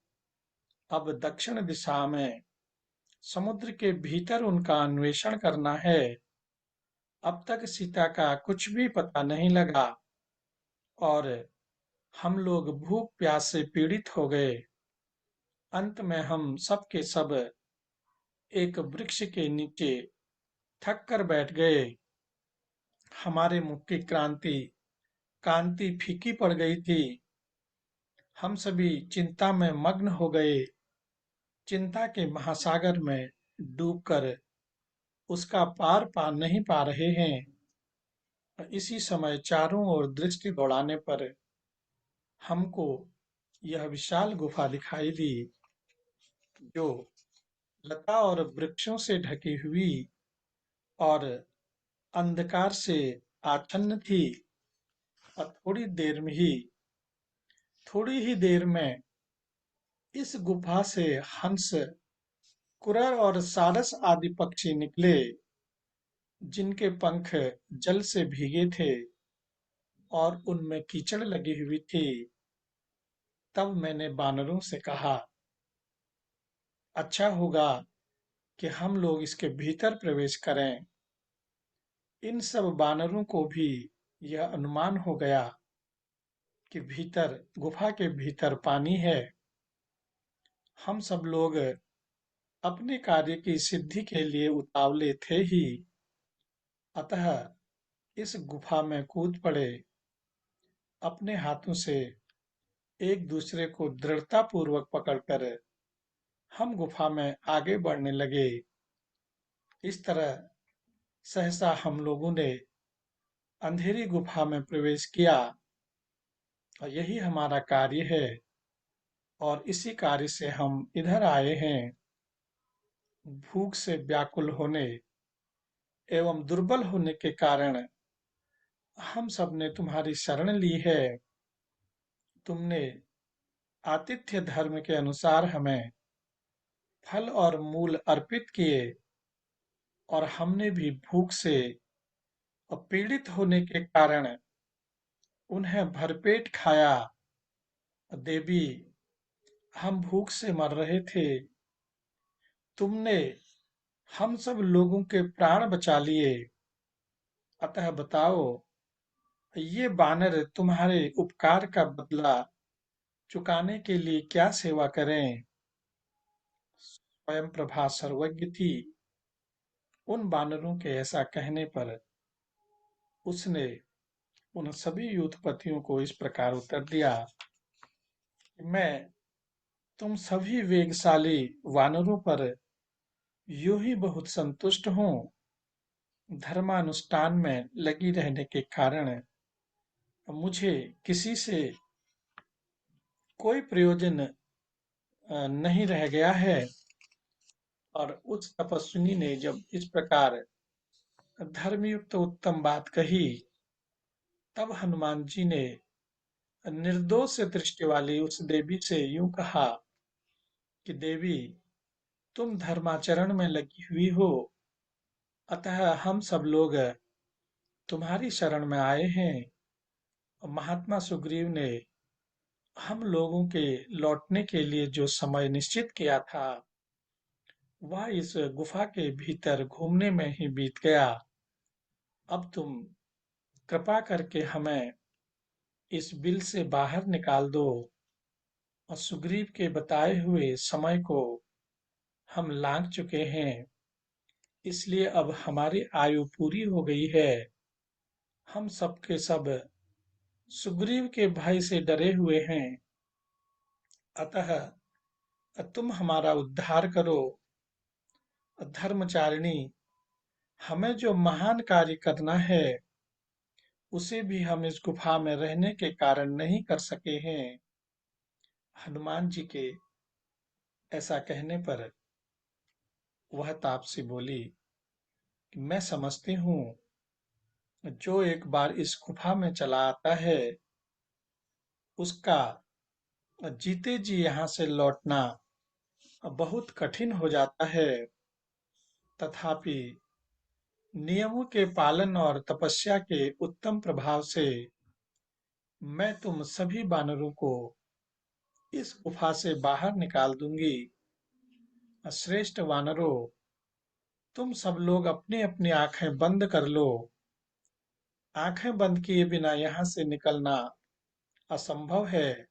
अब दक्षिण दिशा में समुद्र के भीतर उनका अन्वेषण करना है। अब तक सीता का कुछ भी पता नहीं लगा और हम लोग भूख प्यास से पीड़ित हो गए। अंत में हम सब के सब एक वृक्ष के नीचे थक कर बैठ गए। हमारे मुख की कांति फीकी पड़ गई थी। हम सभी चिंता में मग्न हो गए, चिंता के महासागर में डूबकर उसका पार पा नहीं पा रहे हैं। इसी समय चारों ओर दृष्टि दौड़ाने पर हमको यह विशाल गुफा दिखाई दी, जो लता और वृक्षों से ढकी हुई और अंधकार से आच्छन्न थी। और थोड़ी ही देर में इस गुफा से हंस, कुरर और सारस आदि पक्षी निकले, जिनके पंख जल से भीगे थे और उनमें कीचड़ लगी हुई थी। तब मैंने बानरों से कहा, अच्छा होगा कि हम लोग इसके भीतर प्रवेश करें। इन सब बानरों को भी यह अनुमान हो गया कि गुफा के भीतर पानी है। हम सब लोग अपने कार्य की सिद्धि के लिए उतावले थे ही, अतः इस गुफा में कूद पड़े। अपने हाथों से एक दूसरे को दृढ़तापूर्वक पकड़कर हम गुफा में आगे बढ़ने लगे। इस तरह सहसा हम लोगों ने अंधेरी गुफा में प्रवेश किया, और यही हमारा कार्य है और इसी कार्य से हम इधर आए हैं। भूख से व्याकुल होने एवं दुर्बल होने के कारण हम सब ने तुम्हारी शरण ली है। तुमने आतिथ्य धर्म के अनुसार हमें फल और मूल अर्पित किए, और हमने भी भूख से पीड़ित होने के कारण उन्हें भरपेट खाया। देवी, हम भूख से मर रहे थे, तुमने हम सब लोगों के प्राण बचा लिए। अतः बताओ, ये बानर तुम्हारे उपकार का बदला चुकाने के लिए क्या सेवा करें? स्वयं प्रभा सर्वज्ञ थी। उन बानरों के ऐसा कहने पर उसने उन सभी यूथपतियों को इस प्रकार उत्तर दिया कि मैं तुम सभी वेगशाली वानरों पर यूं ही बहुत संतुष्ट हूँ। धर्मानुष्ठान में लगी रहने के कारण मुझे किसी से कोई प्रयोजन नहीं रह गया है। और उस तपस्विनी ने जब इस प्रकार धर्मयुक्त उत्तम बात कही, तब हनुमान जी ने निर्दोष दृष्टि वाली उस देवी से यूं कहा कि देवी, तुम धर्माचरण में लगी हुई हो, अतः हम सब लोग तुम्हारी शरण में आए हैं। और महात्मा सुग्रीव ने हम लोगों के लौटने के लिए जो समय निश्चित किया था, वह इस गुफा के भीतर घूमने में ही बीत गया। अब तुम कृपा करके हमें इस बिल से बाहर निकाल दो। और सुग्रीव के बताए हुए समय को हम लांघ चुके हैं, इसलिए अब हमारी आयु पूरी हो गई है। हम सब के सब सुग्रीव के भय से डरे हुए हैं, अतः तुम हमारा उद्धार करो। धर्मचारिणी, हमें जो महान कार्य करना है, उसे भी हम इस गुफा में रहने के कारण नहीं कर सके हैं। हनुमान जी के ऐसा कहने पर वह तापसी बोली कि मैं समझती हूँ, जो एक बार इस गुफा में चला आता है, उसका जीते जी यहाँ से लौटना बहुत कठिन हो जाता है। तथापि नियमों के पालन और तपस्या के उत्तम प्रभाव से मैं तुम सभी बानरों को इस गुफा से बाहर निकाल दूंगी। श्रेष्ठ वानरों, तुम सब लोग अपनी अपनी आंखें बंद कर लो। आंखें बंद किए बिना यहाँ से निकलना असंभव है।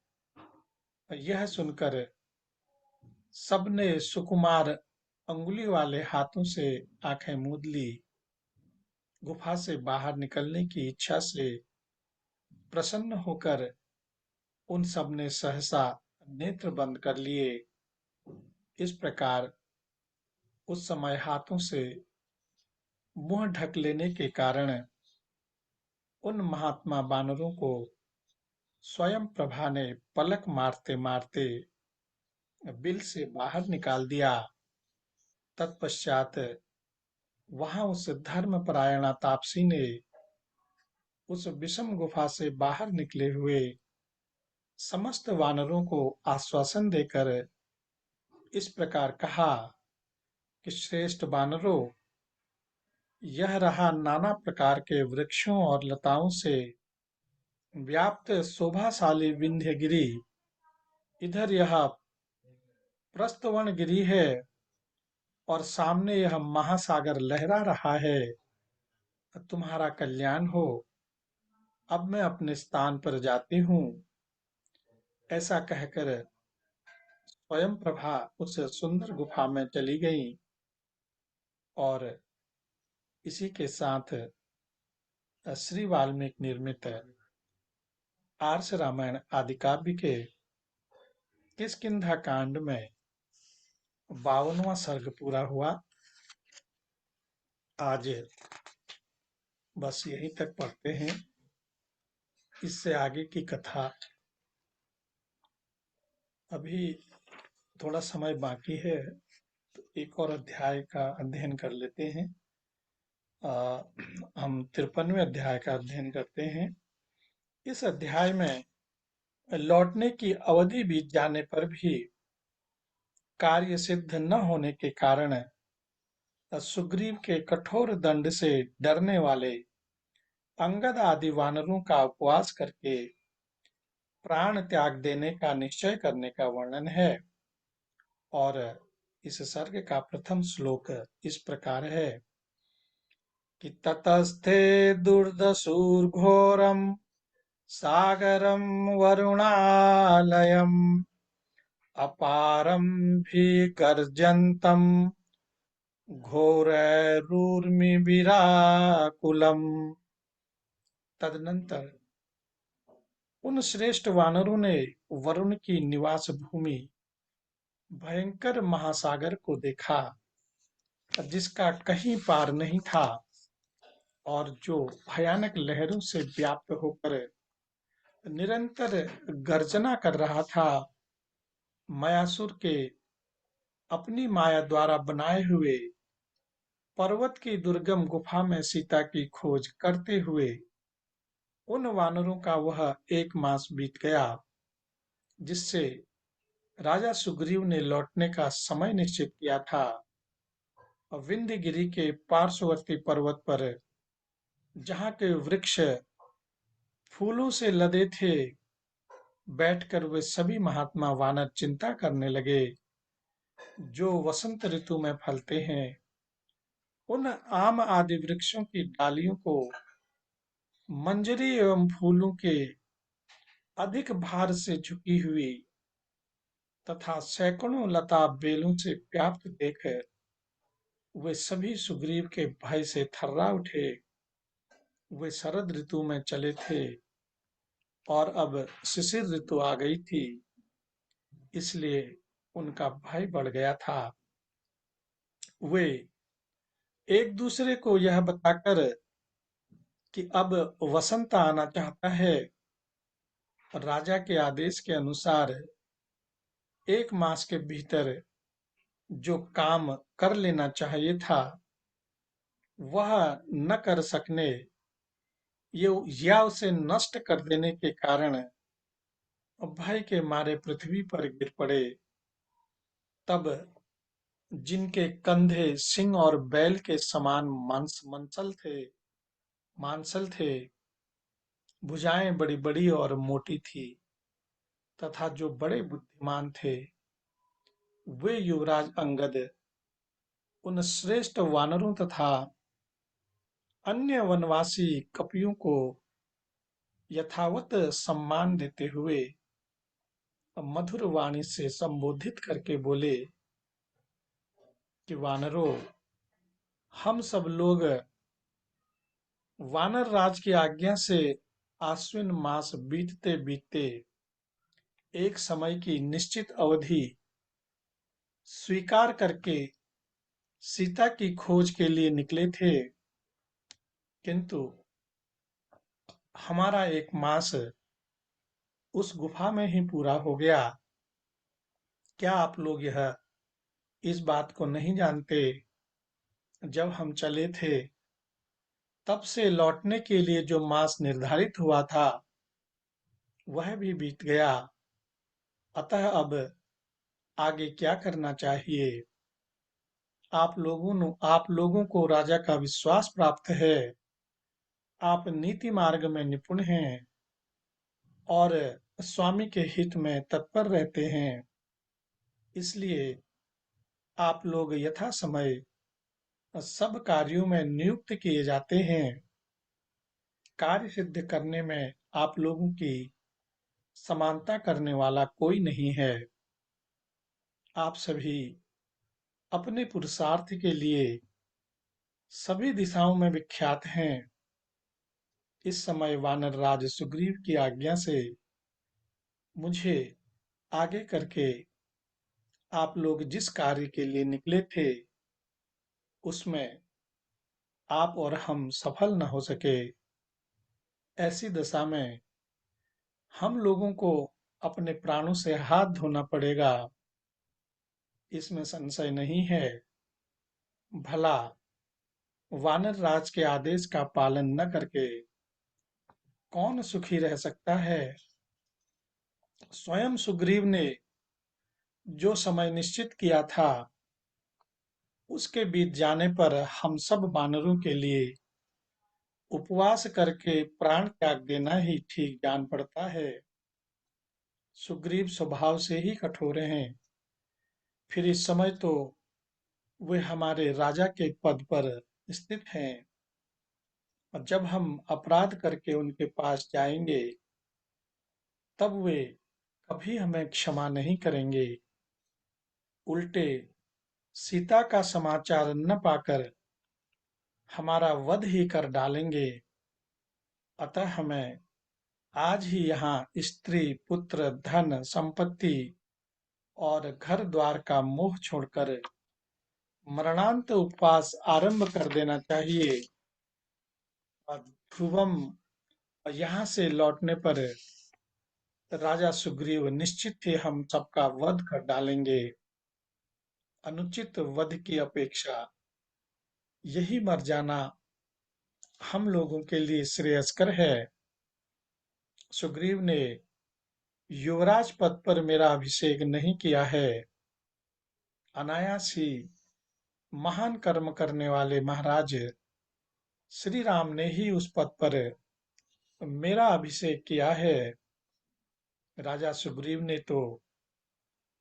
यह सुनकर सबने सुकुमार अंगुली वाले हाथों से आंखें मूंद ली। गुफा से बाहर निकलने की इच्छा से प्रसन्न होकर उन सब ने सहसा नेत्र बंद कर लिए। इस प्रकार उस समय हाथों से मुंह ढक लेने के कारण उन महात्मा बानरों को स्वयं प्रभा ने पलक मारते मारते बिल से बाहर निकाल दिया। तत्पश्चात वहां उस धर्मपरायणा तापसी ने उस विषम गुफा से बाहर निकले हुए समस्त वानरों को आश्वासन देकर इस प्रकार कहा कि श्रेष्ठ वानरों, यह रहा नाना प्रकार के वृक्षों और लताओं से व्याप्त शोभाशाली विंध्यगिरि। इधर यह प्रस्थवनगिरि है और सामने यह महासागर लहरा रहा है। तुम्हारा कल्याण हो। अब मैं अपने स्थान पर जाती हूँ। ऐसा कहकर स्वयं प्रभा उस सुंदर गुफा में चली गई और इसी के साथ श्री वाल्मीकि निर्मित आर्ष रामायण आदि काव्य के किष्किंधा कांड में 52वां सर्ग पूरा हुआ। आज बस यहीं तक पढ़ते हैं। इससे आगे की कथा अभी थोड़ा समय बाकी है, तो एक और अध्याय का अध्ययन कर लेते हैं। हम 53वें अध्याय का अध्ययन करते हैं। इस अध्याय में लौटने की अवधि बीत जाने पर भी कार्य सिद्ध न होने के कारण सुग्रीव के कठोर दंड से डरने वाले अंगद आदि वानरों का उपवास करके प्राण त्याग देने का निश्चय करने का वर्णन है। और इस सर्ग का प्रथम श्लोक इस प्रकार है कि ततस्थे दुर्दशुर्घोरम सागरम वरुणालयम अपारं भीगर्जन्तं घोरैरुर्मिभिराकुलम्। तदनंतर उन श्रेष्ठ वानरों ने वरुण की निवास भूमि भयंकर महासागर को देखा, जिसका कहीं पार नहीं था और जो भयानक लहरों से व्याप्त होकर निरंतर गर्जना कर रहा था। मायासुर के अपनी माया द्वारा बनाए हुए पर्वत की दुर्गम गुफा में सीता की खोज करते हुए उन वानरों का वह 1 मास बीत गया, जिससे राजा सुग्रीव ने लौटने का समय निश्चित किया था। विंध्यगिरि के पार्श्ववर्ती पर्वत पर जहाँ के वृक्ष फूलों से लदे थे, बैठकर वे सभी महात्मा वानर चिंता करने लगे, जो वसंत ऋतु में फलते हैं। उन आम आदि वृक्षों की डालियों को मंजरी एवं फूलों के अधिक भार से झुकी हुई तथा सैकड़ों लता बेलों से व्याप्त देख वे सभी सुग्रीव के भय से थर्रा उठे। वे शरद ऋतु में चले थे और अब शिशिर ऋतु आ गई थी, इसलिए उनका भय बढ़ गया था। वे एक दूसरे को यह बताकर कि अब वसंत आना चाहता है, राजा के आदेश के अनुसार 1 मास के भीतर जो काम कर लेना चाहिए था, वह न कर सकने या उसे नष्ट कर देने के कारण भय के मारे पृथ्वी पर गिर पड़े। तब जिनके कंधे सिंह और बैल के समान मांसल थे, भुजाएं बड़ी बड़ी और मोटी थी तथा जो बड़े बुद्धिमान थे, वे युवराज अंगद उन श्रेष्ठ वानरों तथा अन्य वनवासी कपियों को यथावत सम्मान देते हुए मधुर वाणी से संबोधित करके बोले कि वानरों, हम सब लोग वानर राज की आज्ञा से आश्विन मास बीतते बीतते एक समय की निश्चित अवधि स्वीकार करके सीता की खोज के लिए निकले थे, किंतु हमारा एक मास उस गुफा में ही पूरा हो गया। क्या आप लोग यह इस बात को नहीं जानते? जब हम चले थे तब से लौटने के लिए जो मास निर्धारित हुआ था वह भी बीत गया। अतः अब आगे क्या करना चाहिए? आप लोगों को राजा का विश्वास प्राप्त है। आप नीति मार्ग में निपुण हैं और स्वामी के हित में तत्पर रहते हैं। इसलिए आप लोग यथा समय सब कार्यों में नियुक्त किए जाते हैं। कार्य सिद्ध करने में आप लोगों की समानता करने वाला कोई नहीं है। आप सभी अपने पुरुषार्थ के लिए सभी दिशाओं में विख्यात हैं। इस समय वानर राज सुग्रीव की आज्ञा से मुझे आगे करके आप लोग जिस कार्य के लिए निकले थे उसमें आप और हम सफल न हो सके। ऐसी दशा में हम लोगों को अपने प्राणों से हाथ धोना पड़ेगा, इसमें संशय नहीं है। भला वानर राज के आदेश का पालन न करके कौन सुखी रह सकता है? स्वयं सुग्रीव ने जो समय निश्चित किया था उसके बीत जाने पर हम सब वानरों के लिए उपवास करके प्राण त्याग देना ही ठीक जान पड़ता है। सुग्रीव स्वभाव से ही कठोर हैं, फिर इस समय तो वे हमारे राजा के पद पर स्थित हैं, और जब हम अपराध करके उनके पास जाएंगे तब वे कभी हमें क्षमा नहीं करेंगे। उल्टे सीता का समाचार न पाकर हमारा वध ही कर डालेंगे। अतः हमें आज ही यहाँ स्त्री, पुत्र, धन, संपत्ति और घर द्वार का मोह छोड़कर मरणांत उपवास आरंभ कर देना चाहिए। और ध्रुवम यहाँ से लौटने पर राजा सुग्रीव निश्चित ही हम सबका वध कर डालेंगे। अनुचित वध की अपेक्षा यही मर जाना हम लोगों के लिए श्रेयस्कर है। सुग्रीव ने युवराज पद पर मेरा अभिषेक नहीं किया है। अनायास ही महान कर्म करने वाले महाराज श्री राम ने ही उस पद पर मेरा अभिषेक किया है। राजा सुग्रीव ने तो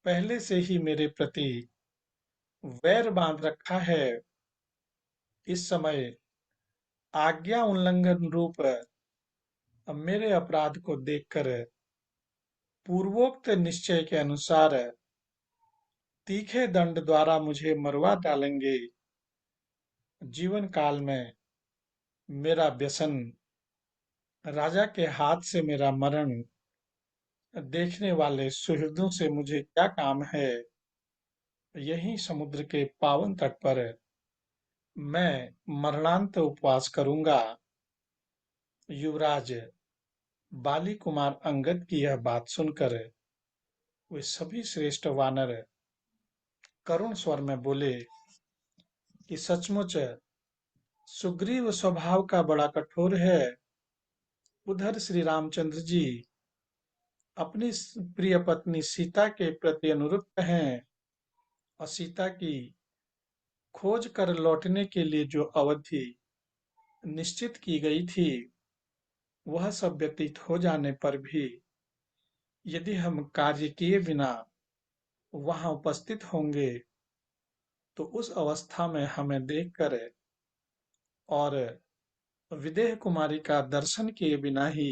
पहले से ही मेरे प्रति वैर बांध रखा है। इस समय आज्ञा उल्लंघन रूप मेरे अपराध को देखकर पूर्वोक्त निश्चय के अनुसार तीखे दंड द्वारा मुझे मरवा डालेंगे। जीवन काल में मेरा व्यसन, राजा के हाथ से मेरा मरण देखने वाले सुहृदों से मुझे क्या काम है? यहीं समुद्र के पावन तट पर मैं मरणांत उपवास करूंगा। युवराज बाली कुमार अंगद की यह बात सुनकर वे सभी श्रेष्ठ वानर करुण स्वर में बोले कि सचमुच सुग्रीव स्वभाव का बड़ा कठोर है। उधर श्री रामचंद्र जी अपनी प्रिय पत्नी सीता के प्रति अनुरक्त हैं, और सीता की खोज कर लौटने के लिए जो अवधि निश्चित की गई थी वह सब व्यतीत हो जाने पर भी यदि हम कार्य किए बिना वहां उपस्थित होंगे तो उस अवस्था में हमें देखकर और विदेह कुमारी का दर्शन किए बिना ही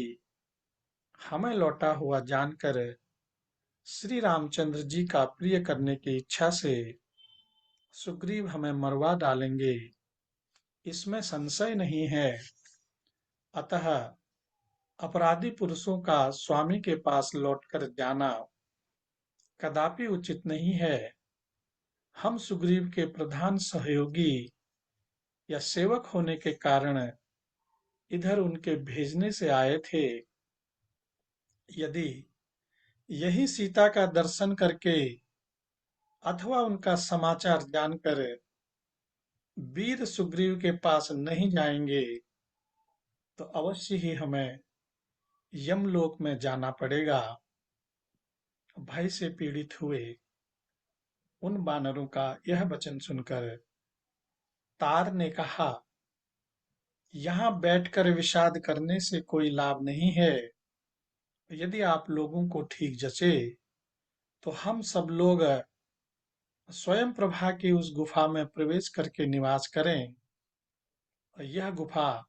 हमें लौटा हुआ जानकर श्री रामचंद्र जी का प्रिय करने की इच्छा से सुग्रीव हमें मरवा डालेंगे, इसमें संशय नहीं है। अतः अपराधी पुरुषों का स्वामी के पास लौटकर जाना कदापि उचित नहीं है। हम सुग्रीव के प्रधान सहयोगी या सेवक होने के कारण इधर उनके भेजने से आए थे। यदि यही सीता का दर्शन करके अथवा उनका समाचार जानकर वीर सुग्रीव के पास नहीं जाएंगे तो अवश्य ही हमें यमलोक में जाना पड़ेगा। भय से पीड़ित हुए उन वानरों का यह वचन सुनकर तार ने कहा, यहाँ बैठकर विषाद करने से कोई लाभ नहीं है। यदि आप लोगों को ठीक जचे तो हम सब लोग स्वयं प्रभा की उस गुफा में प्रवेश करके निवास करें। यह गुफा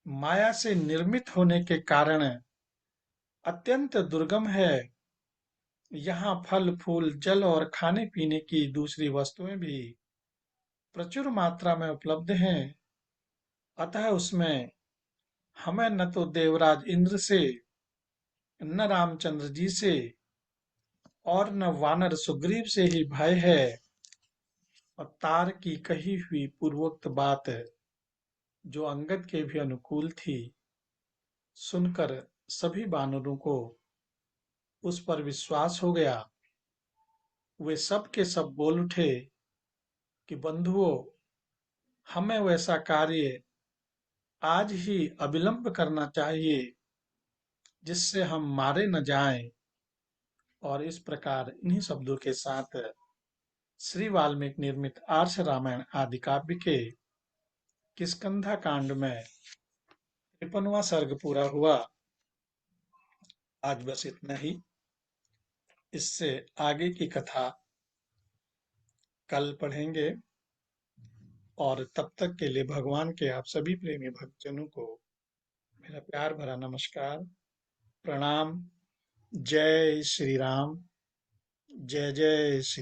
माया से निर्मित होने के कारण अत्यंत दुर्गम है। यहाँ फल फूल जल और खाने पीने की दूसरी वस्तुएं भी प्रचुर मात्रा में उपलब्ध हैं। अतः उसमें हमें न तो देवराज इंद्र से, न रामचंद्र जी से और न वानर सुग्रीव से ही भय है। और तार की कही हुई पूर्वोक्त बात जो अंगद के भी अनुकूल थी, सुनकर सभी वानरों को उस पर विश्वास हो गया। वे सब के सब बोल उठे कि बंधुओं, हमें वैसा कार्य आज ही अविलंब करना चाहिए जिससे हम मारे न जाएं। और इस प्रकार इन्हीं शब्दों के साथ श्री वाल्मीकि निर्मित आर्ष रामायण आदि काव्य के किष्किंधा कांड में 53वां सर्ग पूरा हुआ। आज बस इतना ही। इससे आगे की कथा कल पढ़ेंगे। और तब तक के लिए भगवान के आप सभी प्रेमी भक्तजनों को मेरा प्यार भरा नमस्कार, प्रणाम। जय श्री राम। जय जय श्री